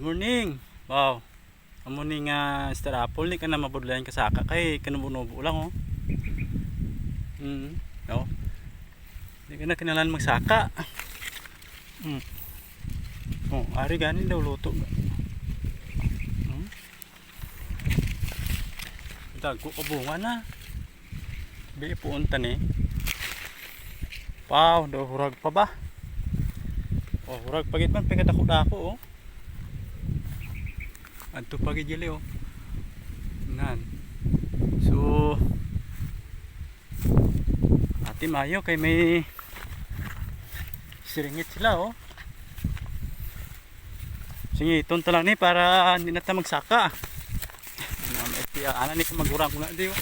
Good morning. Wow. Ang morning Star Apple ni ka na mabudlayan ka saka kay kanubunubo lang oh. No. Di ka na kinalan magsaka. Oh, ari ganin daw luto. Dago ko bunga na. Bi puunta ni. Wow, daw hurag pa ba? Oh, hurag pagit man pagkadako-dako oh. Adto pagit jeli oh. Nan. So ati mayo kay may siringit sila oh. Sige, iton lang ni para hindi na ta magsaka. Ana ni magurang ko na di oh.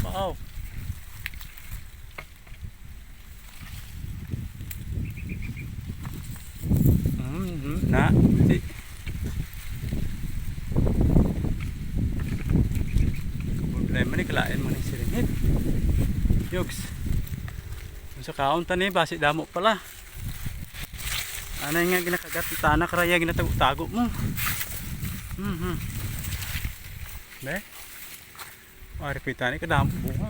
Wow. Na si problema ni kalain mo ni siringit yogs sa kaunta ni basi damo pala ano nga ginakagat ng tanak raya ginatago-tago mo be ari pitani kadamo bunga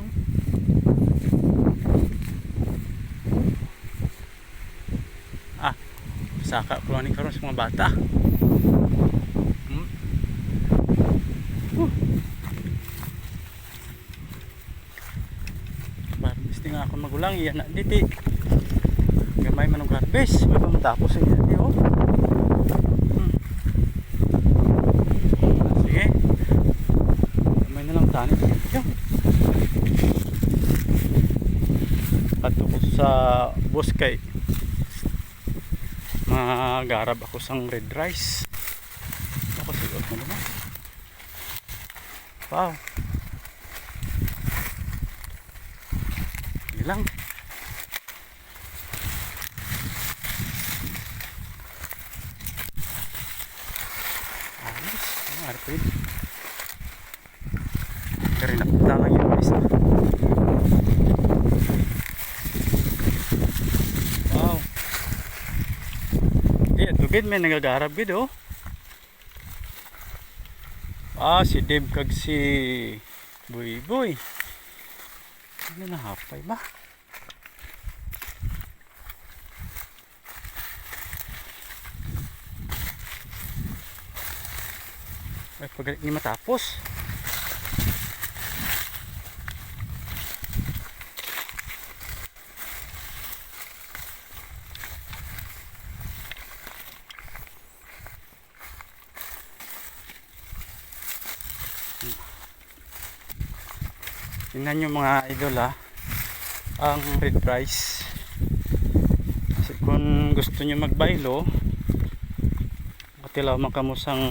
saka pulang ni karon sa mga bata. Barbis nga ako magulang iyan na diti. Gamay manong harvest, may pa matapos niya di oh. Sige. Gamay na lang tani. Ato ko sa Boskay. Magarab ako sang red rice. Ako sigod mo naman. Wow. Ilang. Ayos. Ang arpid. Kaya napunta lang yung isa. Tugid may nagagarab gid oh. Si Deb kag si Boy. Ano na hapay ba? Ay pag ni matapos. Tingnan nyo mga idol ang red rice. Kasi kung gusto nyo magbaylo katilaw makamusang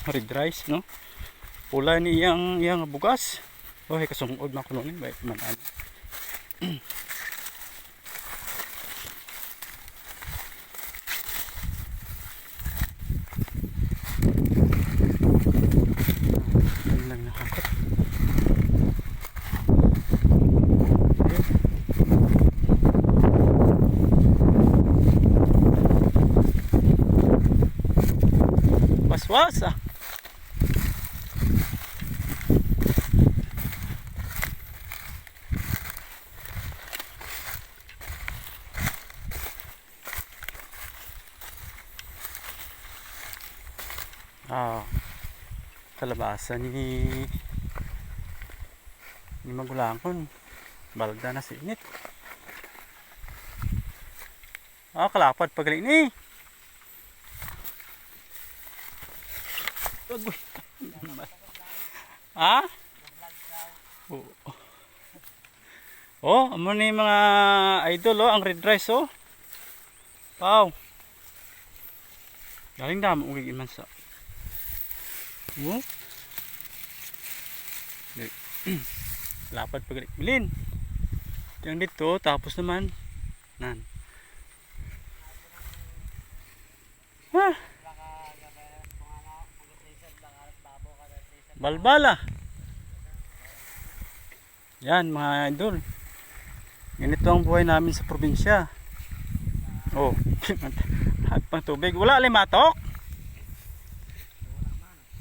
red rice no. Pula ni iyang bugas. Oy kasungod makuno ni bayt man ano. Lang nakakot. Waswas kalabasa ni magulangkon balda na sa init kalapad pagaling ni amo ni mga idol ang red rice oh. Wow. Galing damo ug iman sa. Lapad pagaling bilin. Yang dito tapos naman nan. Balbala. Yan mga idol. Ganito ang buhay namin sa probinsya. Oh, Pang tubig. Wala limatok.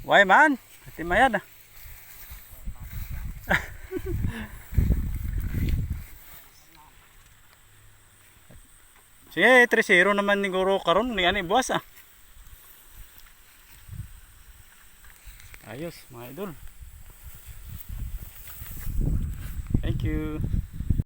Why man? Ati mayad ah. Sige, 3-0 naman ni Guro karon ni ani buwas ah. Ayos, mga idol. Thank you.